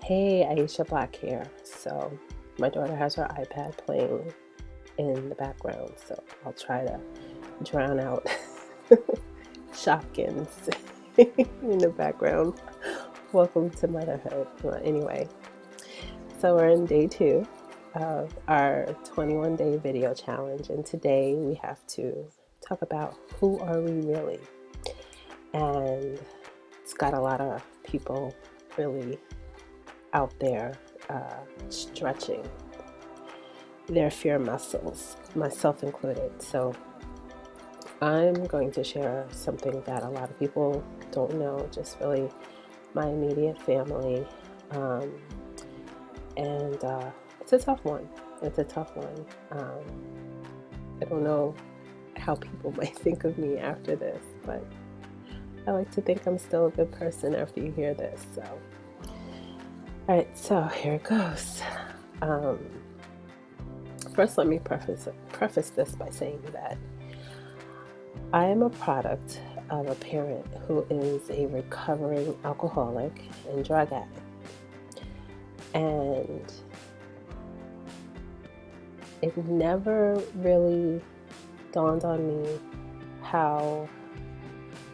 Hey, Aisha Black here. So, my daughter has her iPad playing in the background, so I'll try to drown out Shopkins in the background. Welcome to motherhood. Well, anyway, so we're in day 2 of our 21-day video challenge, and today we have to talk about who are we really? And it's got a lot of people really out there stretching their fear muscles, myself included. So I'm going to share something that a lot of people don't know, just really my immediate family. And it's a tough one. It's a tough one. I don't know how people might think of me after this, but I like to think I'm still a good person after you hear this. So all right, so here it goes. First, let me preface this by saying that I am a product of a parent who is a recovering alcoholic and drug addict. And it never really dawned on me how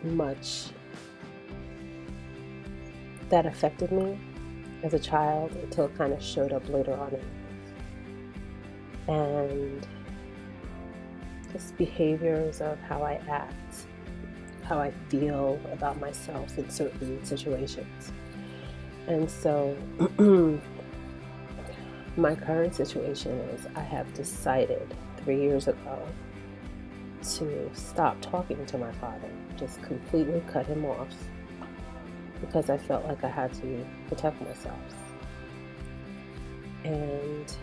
much that affected me as a child until it kind of showed up later on in life. And just behaviors of how I act, how I feel about myself in certain situations. And so my current situation is I have decided 3 years ago to stop talking to my father, just completely cut him off, because I felt like I had to protect myself. And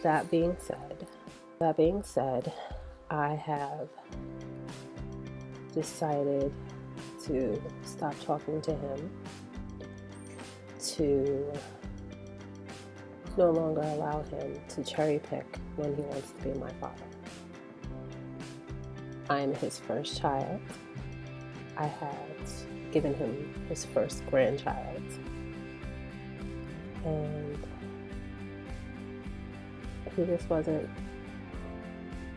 that being said, I have decided to stop talking to him, to no longer allow him to cherry pick when he wants to be my father. I'm his first child. I had given him his first grandchild, and he just wasn't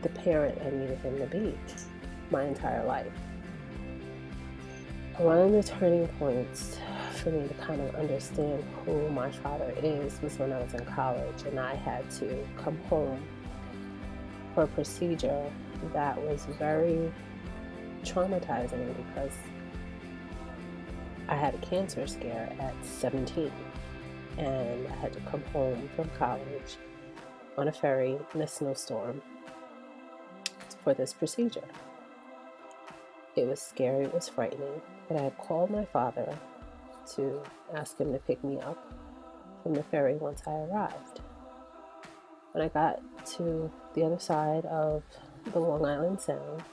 the parent I needed him to be my entire life. One of the turning points for me to kind of understand who my father is was when I was in college, and I had to come home for a procedure that was very traumatizing because I had a cancer scare at 17, and I had to come home from college on a ferry in a snowstorm for this procedure. It was scary, it was frightening, but I had called my father to ask him to pick me up from the ferry once I arrived. When I got to the other side of the Long Island Sound,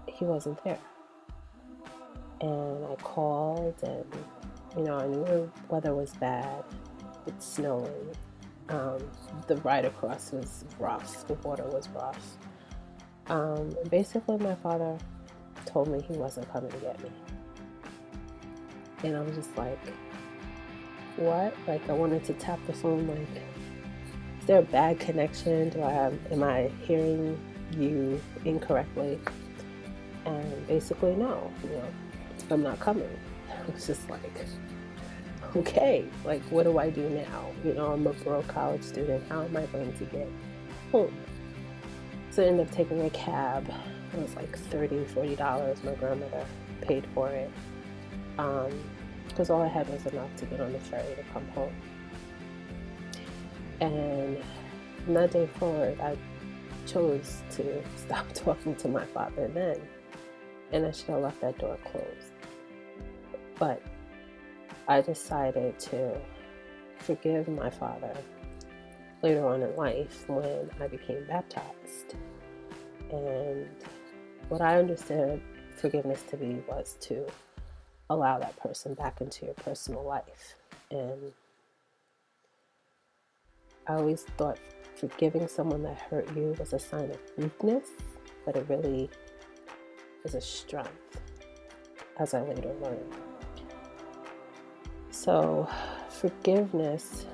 he wasn't there. And I called, and I knew the weather was bad. It's snowing. The ride across was rough. The water was rough. Basically, my father told me he wasn't coming to get me. And I was just like, what? Like, I wanted to tap the phone, like, is there a bad connection? Am I hearing you incorrectly? And basically, no, I'm not coming. I was just like, okay, like, what do I do now? I'm a broke college student. How am I going to get home? So I ended up taking a cab. It was like $30, $40. My grandmother paid for it, because all I had was enough to get on the ferry to come home. And from that day forward, I chose to stop talking to my father then, and I should have left that door closed. But I decided to forgive my father later on in life when I became baptized. And what I understood forgiveness to be was to allow that person back into your personal life. And I always thought forgiving someone that hurt you was a sign of weakness, but it really is a strength, as I later learned. So forgiveness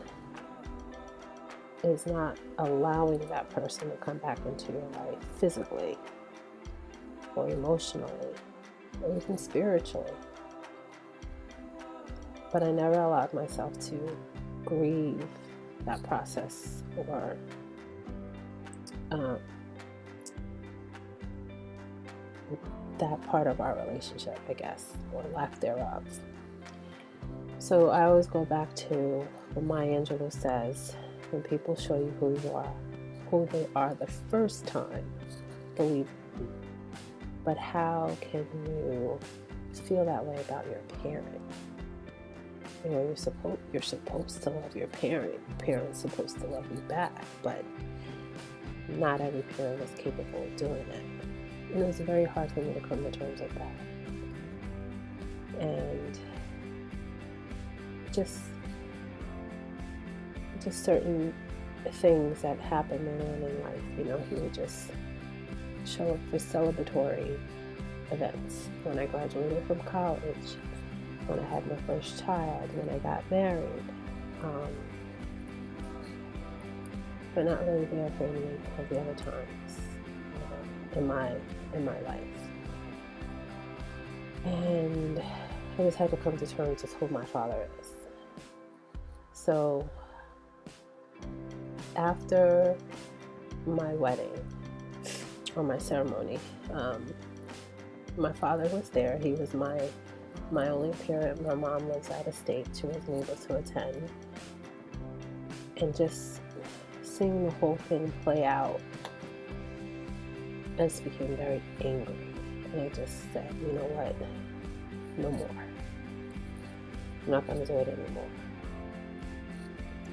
is not allowing that person to come back into your life physically or emotionally or even spiritually. But I never allowed myself to grieve that process or that part of our relationship, I guess, or lack thereof. So I always go back to what Maya Angelou says, when people show you who they are the first time, believe them. But how can you feel that way about your parent? You know, you're supposed to love your parent. Your parent's supposed to love you back, but not every parent is capable of doing that. And it was very hard for me to come to terms with that. And just certain things that happened later in life, you know, he would just show up for celebratory events. When I graduated from college, when I had my first child, when I got married, but not really there for any of the other times in my life. And I just had to come to terms with who my father is. So after my wedding, or my ceremony, my father was there. He was my only parent. My mom was out of state. She wasn't able to attend. And just seeing the whole thing play out, I just became very angry. And I just said, you know what? No more. I'm not going to do it anymore.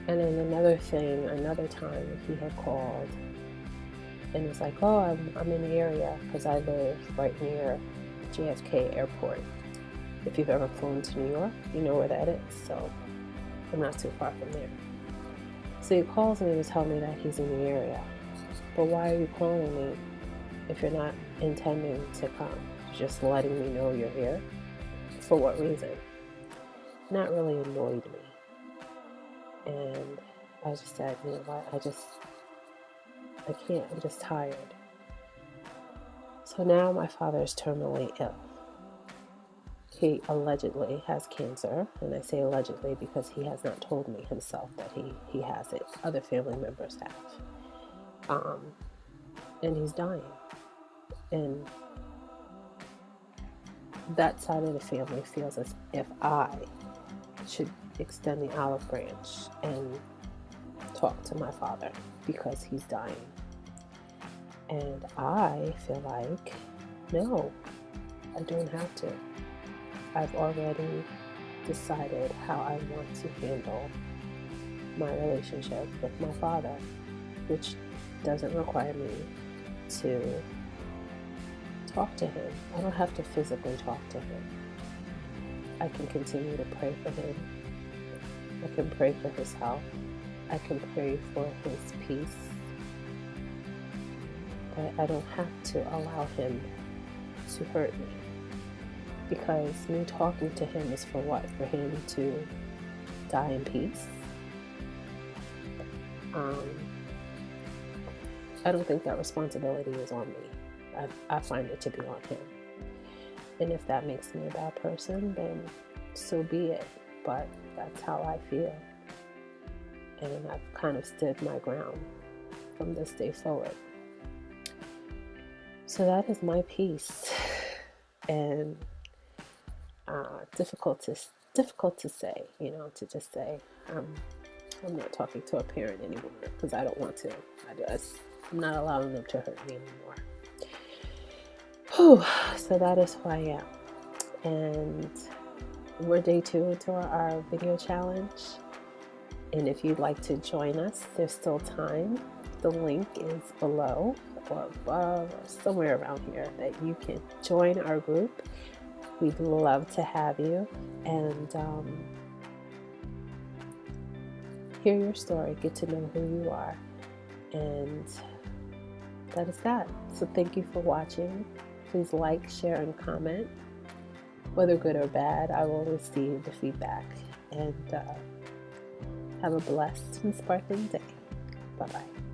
And then another time he had called and was like, oh, I'm in the area because I live right near JFK Airport. If you've ever flown to New York, you know where that is. So I'm not too far from there. So he calls me to tell me that he's in the area. But why are you calling me if you're not intending to come? Just letting me know you're here? For what reason? And that really annoyed me. And I just said, you know what, I can't, I'm just tired. So now my father is terminally ill. He allegedly has cancer, and I say allegedly because he has not told me himself that he has it. Other family members have. And he's dying. And that side of the family feels as if I should extend the olive branch and talk to my father because he's dying. And I feel like, no, I don't have to. I've already decided how I want to handle my relationship with my father, which doesn't require me to talk to him. I don't have to physically talk to him. I can continue to pray for him. I can pray for his health. I can pray for his peace. But I don't have to allow him to hurt me. Because me talking to him is for what? For him to die in peace? I don't think that responsibility is on me. I find it to be on him. And if that makes me a bad person, then so be it. But that's how I feel. And I've kind of stood my ground from this day forward. So that is my piece. And difficult to say, you know, to just say, I'm not talking to a parent anymore because I don't want to. I'm not allowing them to hurt me anymore. Whew. So that is who I am. And we're day 2 into our video challenge. And if you'd like to join us, there's still time. The link is below or above or somewhere around here that you can join our group. We'd love to have you and hear your story, get to know who you are. And that is that. So thank you for watching. Please like, share, and comment. whether good or bad, I will receive the feedback. And have a blessed and sparkling day. Bye bye.